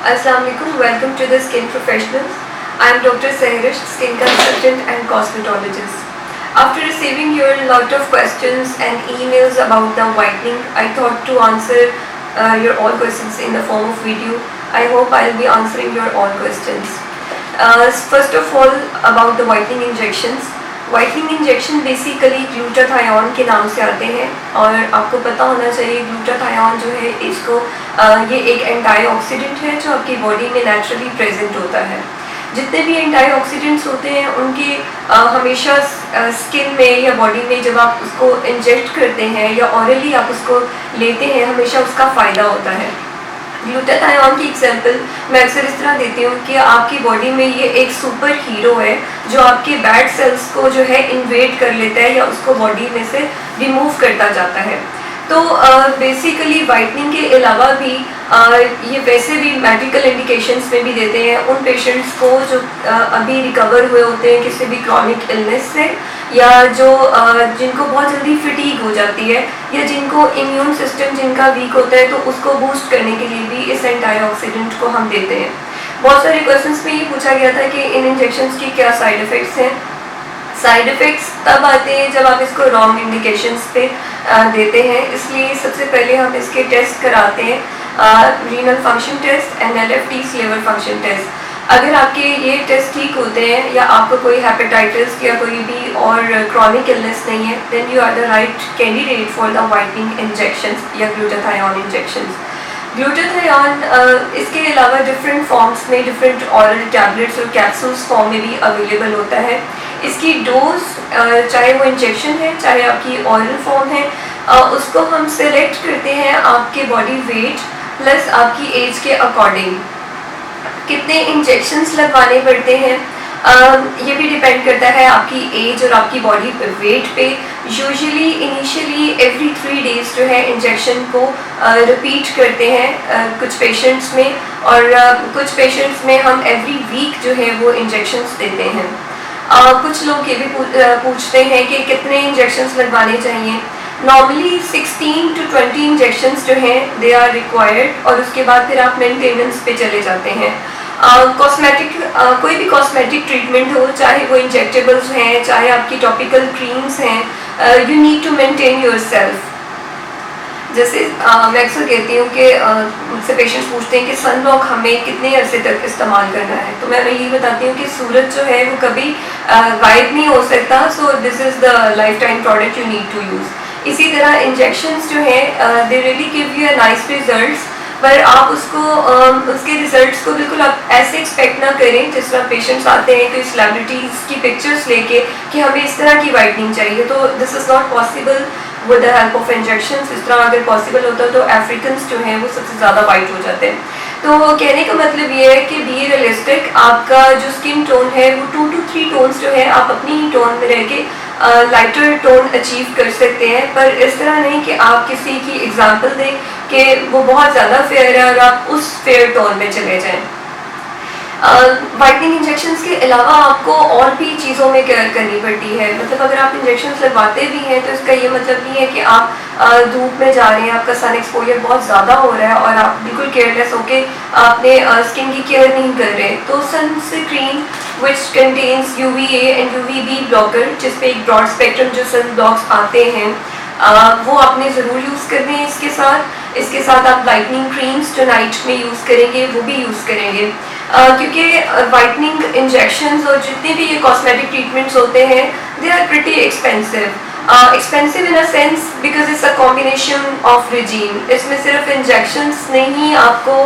Assalamualaikum. Welcome to the Skin Professionals. I am Dr. Sahirish, skin consultant and cosmetologist. After receiving your lot of questions and emails about the whitening, I thought to answer your all questions in the form of video. I hope I'll be answering your all questions. First of all, about the whitening injections. Whitening injection basically glutathione के नाम से आते हैं और आपको पता होना चाहिए ग्लूटाथायोन जो है इसको ये एक एंटीऑक्सीडेंट है जो आपकी बॉडी में नेचुरली प्रेजेंट होता है। जितने भी एंटीऑक्सीडेंट्स होते हैं उनके हमेशा स्किन में या बॉडी में जब आप उसको इंजेक्ट करते हैं या ऑरली आप उसको लेते हैं हमेशा उसका फ़ायदा होता है। ग्लूटाथायोन की एग्जांपल मैं अक्सर इस तरह देती हूँ कि आपकी बॉडी में ये एक सुपर हीरो है जो आपके बैड सेल्स को जो है इन्वेड कर लेता है या उसको बॉडी में से रिमूव करता जाता है। तो बेसिकली वाइटनिंग के अलावा भी ये वैसे भी मेडिकल इंडिकेशंस में भी देते हैं उन पेशेंट्स को जो अभी रिकवर हुए होते हैं किसी भी क्रॉनिक इलनेस से या जो जिनको बहुत जल्दी फटीग हो जाती है या जिनको इम्यून सिस्टम जिनका वीक होता है तो उसको बूस्ट करने के लिए भी इस एंटीऑक्सीडेंट को हम देते हैं। बहुत सारे क्वेश्चंस में ये पूछा गया था कि इन इंजेक्शंस की क्या साइड इफ़ेक्ट्स हैं। साइड इफ़ेक्ट्स तब आते हैं जब आप इसको रॉन्ग इंडिकेशंस पे देते हैं, इसलिए सबसे पहले हम इसके टेस्ट कराते हैं renal function test and LFT liver function test. अगर आपके ये टेस्ट ठीक होते हैं या आपको कोई हेपेटाइटिस या कोई भी और क्रॉनिक इलनेस नहीं है then you are the right candidate for the whitening injections या ग्लूटाथायोन इंजेक्शंस। ग्लूटाथायोन इसके अलावा डिफरेंट फॉर्म्स में डिफरेंट ऑरल टैबलेट्स और कैप्सूल्स फॉर्म में भी अवेलेबल होता है। इसकी डोज चाहे वो इंजेक्शन है चाहे आपकी ऑरल फॉर्म है उसको हम सेलेक्ट करते हैं आपके बॉडी वेट प्लस आपकी एज के अकॉर्डिंग। कितने इंजेक्शंस लगवाने पड़ते हैं ये भी डिपेंड करता है आपकी एज और आपकी बॉडी वेट पे। यूजुअली इनिशियली एवरी 3 डेज जो है इंजेक्शन को रिपीट करते हैं कुछ पेशेंट्स में और कुछ पेशेंट्स में हम एवरी वीक जो है वो इंजेक्शंस देते हैं। कुछ लोग ये भी पूछते हैं कि कितने इंजेक्शंस लगवाने चाहिए। नॉर्मली 16 to 20 इंजेक्शंस जो हैं दे आर रिक्वायर्ड और उसके बाद फिर आप मेंटेनेंस पे चले जाते हैं। कॉस्मेटिक कोई भी कॉस्मेटिक ट्रीटमेंट हो चाहे वो इंजेक्टेबल्स हैं चाहे आपकी टॉपिकल क्रीम्स हैं you need to maintain yourself. जैसे मैं अक्सर कहती हूँ कि मुझसे पेशेंट्स पूछते हैं कि सनब्लॉक हमें कितने अरसे तक इस्तेमाल करना है तो मैं यही बताती हूँ कि सूरज जो है वो कभी गायब नहीं हो सकता। So this is the life time product you need to use. इसी तरह इंजेक्शंस जो हैं they really give you a nice results पर आप उसको उसके रिजल्ट्स को बिल्कुल आप ऐसे एक्सपेक्ट ना करें जिस तरह पेशेंट्स आते हैं कोई सेलिब्रिटीज़ की पिक्चर्स लेके कि हमें इस तरह की वाइटनिंग चाहिए तो this is not possible with the help of injections. इस तरह अगर पॉसिबल होता तो अफ्रीकन्स जो हैं वो सबसे ज़्यादा वाइट हो जाते हैं। तो कहने का मतलब ये है कि बी रियलिस्टिक, आपका जो स्किन टोन है वो 2 to 3 टोन्स जो है आप अपनी ही टोन में रह के लाइटर टोन अचीव कर सकते हैं पर इस तरह नहीं कि आप किसी की एग्जांपल दें कि वो बहुत ज़्यादा फेयर है और आप उस फेयर टोन में चले जाएं। वाइटनिंग इंजेक्शंस के अलावा आपको और भी चीज़ों में केयर करनी पड़ती है। मतलब अगर आप इंजेक्शंस लगवाते भी हैं तो इसका ये मतलब नहीं है कि आप धूप में जा रहे हैं आपका सन एक्सपोजर बहुत ज़्यादा हो रहा है और आप बिल्कुल केयरलेस होके आपने स्किन की केयर नहीं कर रहे। तो sun screen which contains UVA and UVB blocker जिसपे एक ब्रॉड स्पेक्ट्रम जो सन ब्लॉक्स आते हैं वो आपने ज़रूर यूज़ करने हैं। इसके साथ आप लाइटनिंग क्रीम्स जो नाइट में यूज़ करेंगे वो भी यूज़ करेंगे क्योंकि वाइटनिंग इंजेक्शंस और जितने भी ये कॉस्मेटिक ट्रीटमेंट्स होते हैं they are pretty expensive in a sense because it's a combination of regime. इसमें सिर्फ इंजेक्शंस नहीं आपको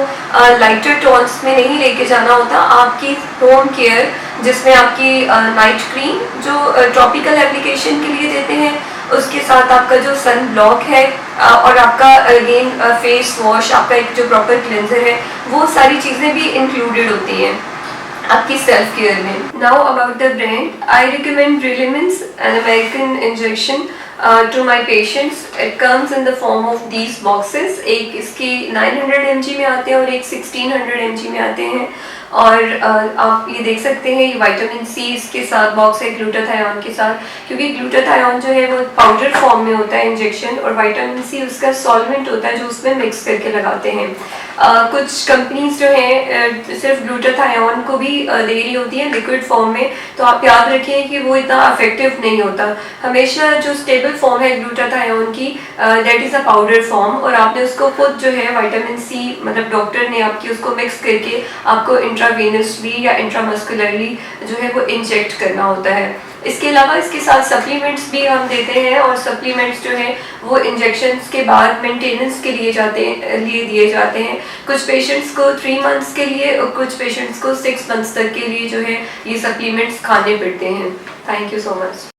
लाइटर टोन्स में नहीं लेके जाना होता, आपकी होम केयर जिसमें आपकी नाइट क्रीम जो टॉपिकल एप्लीकेशन के लिए देते हैं उसके साथ आपका जो सन ब्लॉक है और आपका अगेन फेस वॉश आपका एक जो प्रॉपर क्लेंजर है वो सारी चीज़ें भी इंक्लूडेड होती हैं आपकी सेल्फ केयर में। Now about the brand, I recommend brilliments an American injection to my patients. It comes in the form of these boxes. एक इसकी 900 mg में आते हैं और एक 1600 mg में आते हैं. और आप ये देख सकते हैं, ये विटामिन सी इसके साथ बॉक्स है ग्लूटाथायोन के साथ, क्योंकि ग्लूटाथायोन जो है वो पाउडर फॉर्म में होता है इंजेक्शन, और विटामिन सी उसका सॉल्वेंट होता है जो उसमें मिक्स करके लगाते हैं. कुछ कंपनीज जो हैं सिर्फ ग्लूटाथायोन को भी दे रही होती है लिक्विड फॉर्म में, तो आप याद रखें कि वो इतना इफेक्टिव नहीं होता. हमेशा जो स्टेबल फॉर्म है ग्लूटाथायोन की, that is a powder form, और आपने उसको खुद जो है विटामिन सी मतलब डॉक्टर ने आपकी उसको मिक्स करके आपको इंट्रावेनसली या इंट्रामस्कुलरली जो है वो इंजेक्ट करना होता है. इसके अलावा इसके साथ सप्लीमेंट्स भी हम देते हैं, और सप्लीमेंट्स जो हैं वो इंजेक्शंस के बाद मेंटेनेंस के लिए दिए जाते हैं. कुछ पेशेंट्स को 3 मंथ्स के लिए और कुछ पेशेंट्स को 6 मंथ्स तक के लिए जो है ये सप्लीमेंट्स खाने पड़ते हैं. Thank you so much.